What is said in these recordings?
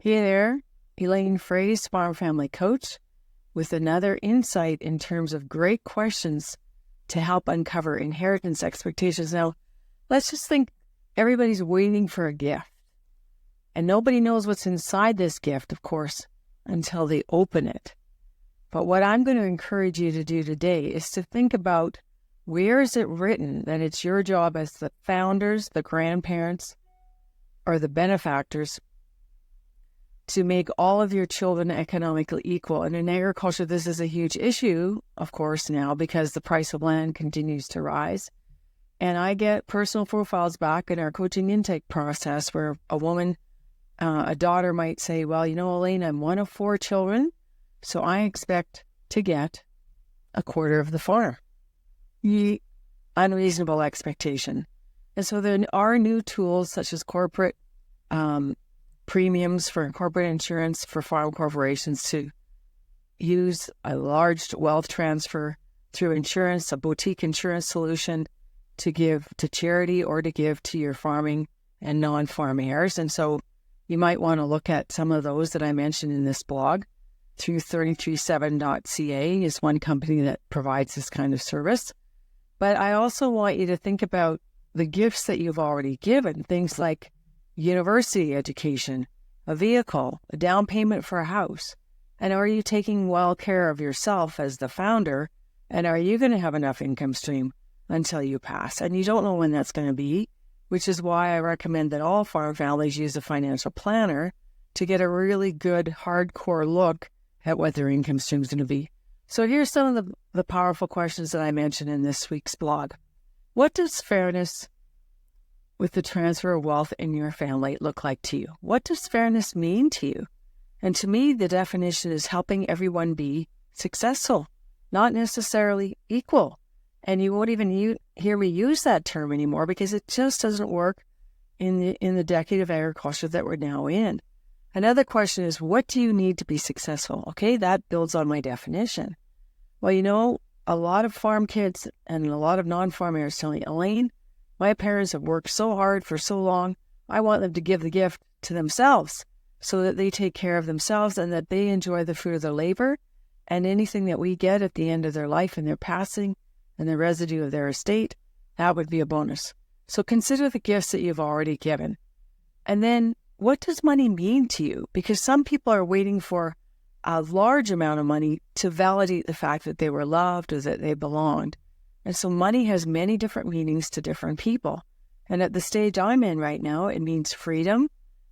Hey there, Elaine Frey's Farm Family Coach with another insight in terms of great questions to help uncover inheritance expectations. Now, let's just think everybody's waiting for a gift. And nobody knows what's inside this gift, of course, until they open it. But what I'm going to encourage you to do today is to think about where is it written that it's your job as the founders, the grandparents, or the benefactors to make all of your children economically equal. And in agriculture, this is a huge issue, of course, now because the price of land continues to rise. And I get personal profiles back in our coaching intake process where a woman, a daughter might say, well, you know, Elaine, I'm one of 4 children, so I expect to get a quarter of the farm. Unreasonable expectation. And so there are new tools such as corporate premiums for corporate insurance for farm corporations to use a large wealth transfer through insurance, a boutique insurance solution to give to charity or to give to your farming and non-farm heirs. And so you might want to look at some of those that I mentioned in this blog. Through 337.ca is one company that provides this kind of service. But I also want you to think about the gifts that you've already given, things like university education, a vehicle, a down payment for a house. And are you taking well care of yourself as the founder? And are you going to have enough income stream until you pass? And you don't know when that's going to be, which is why I recommend that all farm families use a financial planner to get a really good hardcore look at what their income stream is going to be. So here's some of the powerful questions that I mentioned in this week's blog. What does fairness with the transfer of wealth in your family look like to you? What does fairness mean to you? And to me, the definition is helping everyone be successful, not necessarily equal. And you won't even hear me use that term anymore because it just doesn't work in the decade of agriculture that we're now in. Another question is, what do you need to be successful? Okay, that builds on my definition. Well, you know, a lot of farm kids and a lot of non-farm heirs tell me, Elaine, my parents have worked so hard for so long, I want them to give the gift to themselves so that they take care of themselves and that they enjoy the fruit of their labor, and anything that we get at the end of their life and their passing and the residue of their estate, that would be a bonus. So consider the gifts that you've already given. And then, what does money mean to you? Because some people are waiting for a large amount of money to validate the fact that they were loved or that they belonged. And so money has many different meanings to different people. And at the stage I'm in right now, it means freedom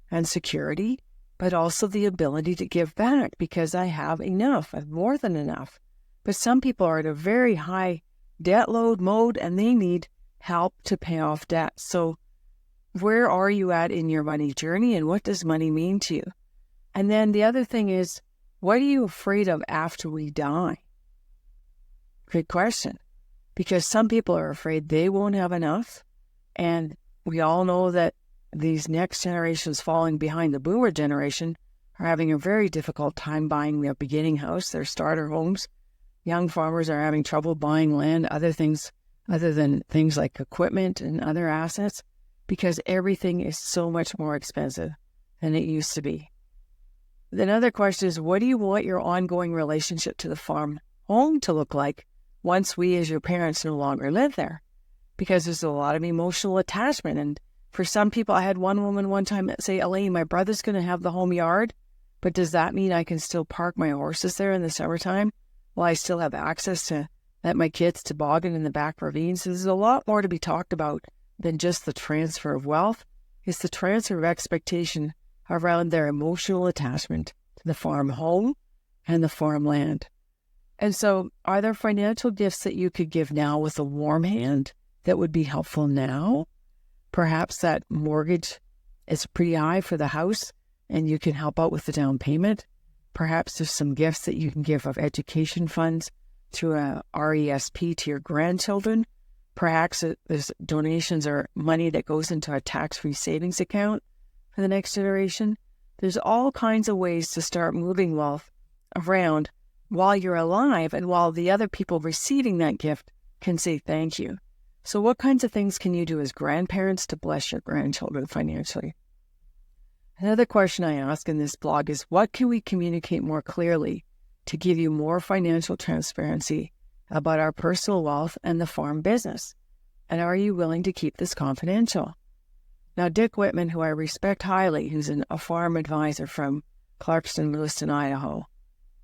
and security, but also the ability to give back because I have enough, I have more than enough. But some people are at a very high debt load mode and they need help to pay off debt. So where are you at in your money journey and what does money mean to you? And then the other thing is, what are you afraid of after we die? Good question. Because some people are afraid they won't have enough. And we all know that these next generations falling behind the boomer generation are having a very difficult time buying their beginning house, their starter homes. Young farmers are having trouble buying land, other than things like equipment and other assets, because everything is so much more expensive than it used to be. Another question is, what do you want your ongoing relationship to the farm home to look like once we as your parents no longer live there? Because there's a lot of emotional attachment. And for some people, I had one woman one time say, Elaine, my brother's going to have the home yard, but does that mean I can still park my horses there in the summertime while I still have access to let my kids toboggan in the back ravines? So there's a lot more to be talked about than just the transfer of wealth. It's the transfer of expectation around their emotional attachment to the farm home and the farmland. And so are there financial gifts that you could give now with a warm hand that would be helpful now? Perhaps that mortgage is pretty high for the house and you can help out with the down payment. Perhaps there's some gifts that you can give of education funds through a RESP to your grandchildren. Perhaps there's donations or money that goes into a tax-free savings account for the next generation. There's all kinds of ways to start moving wealth around while you're alive and while the other people receiving that gift can say thank you. So what kinds of things can you do as grandparents to bless your grandchildren financially? Another question I ask in this blog is, what can we communicate more clearly to give you more financial transparency about our personal wealth and the farm business? And are you willing to keep this confidential? Now, Dick Whitman, who I respect highly, who's a farm advisor from Clarkston, Lewiston, Idaho,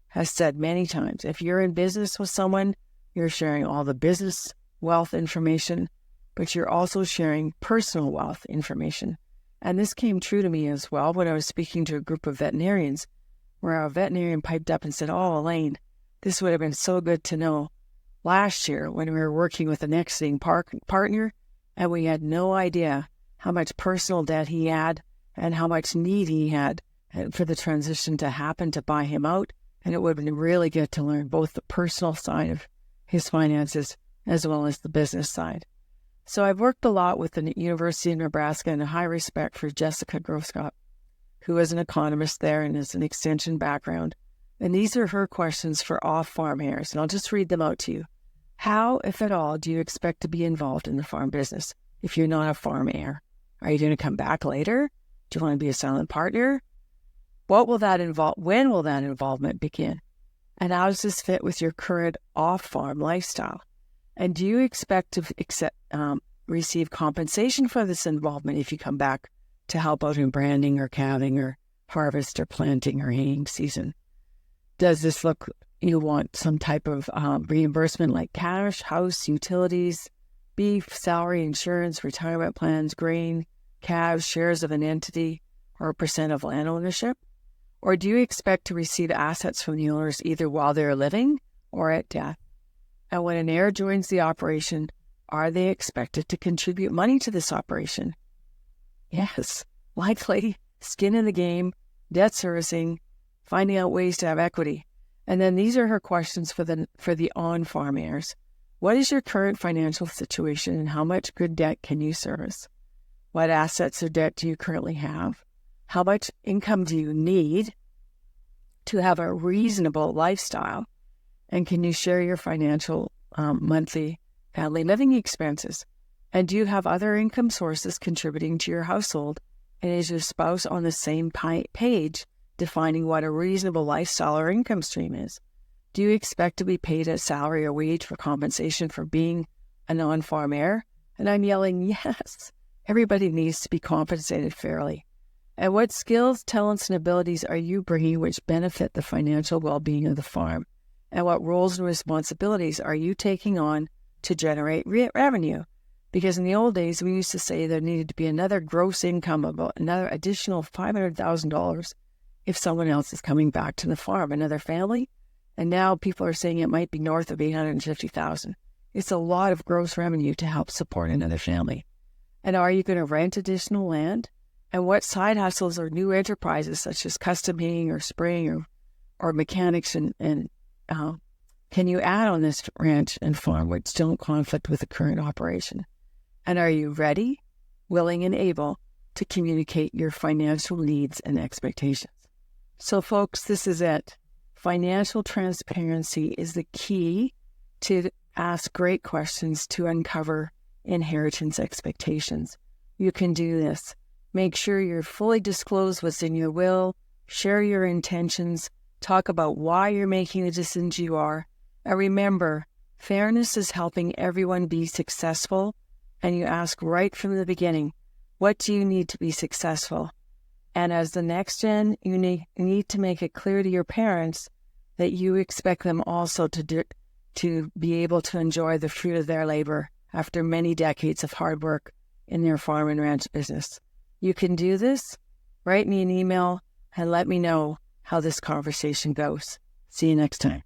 has said many times, if you're in business with someone, you're sharing all the business wealth information, but you're also sharing personal wealth information. And this came true to me as well when I was speaking to a group of veterinarians, where a veterinarian piped up and said, "Oh, Elaine, this would have been so good to know last year when we were working with an exiting partner, and we had no idea how much personal debt he had and how much need he had for the transition to happen to buy him out. And it would have been really good to learn both the personal side of his finances as well as the business side." So I've worked a lot with the University of Nebraska, and a high respect for Jessica Groscott, who is an economist there and has an extension background. And these are her questions for off-farm heirs, and I'll just read them out to you. How, if at all, do you expect to be involved in the farm business if you're not a farm heir? Are you going to come back later? Do you want to be a silent partner? What will that involve? When will that involvement begin? And how does this fit with your current off-farm lifestyle? And do you expect to receive compensation for this involvement if you come back to help out in branding or calving or harvest or planting or haying season? Does this look, you want some type of reimbursement like cash, house, utilities, beef, salary, insurance, retirement plans, grain, calves, shares of an entity, or a percent of land ownership? Or do you expect to receive assets from the owners either while they're living or at death? And when an heir joins the operation, are they expected to contribute money to this operation? Yes, likely. Skin in the game, debt servicing, finding out ways to have equity. And then these are her questions for the on-farm heirs. What is your current financial situation and how much good debt can you service? What assets or debt do you currently have? How much income do you need to have a reasonable lifestyle? And can you share your financial monthly family living expenses? And do you have other income sources contributing to your household? And is your spouse on the same page defining what a reasonable lifestyle or income stream is? Do you expect to be paid a salary or wage for compensation for being a non-farm heir? And I'm yelling, yes, everybody needs to be compensated fairly. And what skills, talents, and abilities are you bringing which benefit the financial well-being of the farm? And what roles and responsibilities are you taking on to generate revenue? Because in the old days, we used to say there needed to be another gross income of another additional $500,000 if someone else is coming back to the farm, another family. And now people are saying it might be north of $850,000. It's a lot of gross revenue to help support another family. And are you going to rent additional land? And what side hustles or new enterprises such as custom haying or spraying or mechanics and can you add on this ranch and farm which don't conflict with the current operation? And are you ready, willing, and able to communicate your financial needs and expectations? So folks, this is it. Financial transparency is the key to ask great questions to uncover inheritance expectations. You can do this. Make sure you're fully disclosed what's in your will, share your intentions, talk about why you're making the decisions you are. And remember, fairness is helping everyone be successful. And you ask right from the beginning, what do you need to be successful? And as the next gen, you need to make it clear to your parents that you expect them also to be able to enjoy the fruit of their labor after many decades of hard work in their farm and ranch business. You can do this. Write me an email and let me know how this conversation goes. See you next time.